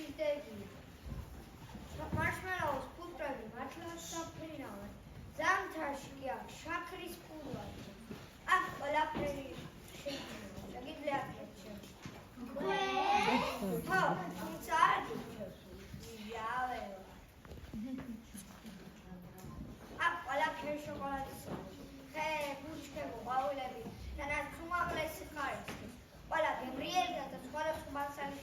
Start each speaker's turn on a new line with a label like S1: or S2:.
S1: იზრდებიან. მარშმელაუს ფუტკრები მართლაც დაფრინავენ. ზამთარში კი აქ შაქრის ფულვადი. აქ ყველაფერი შეიქმნება. შეგიძლია აქეთ ხო, თუმცა არ გიჩვენებს. იაველა. აქ ყველაფერი შოკოლადისა. ხე, ბუჩქები, ყვავილები, თანაც უმაღლესი ხარისხის. ყველა გემრიელი და სხვადასხვა მასალის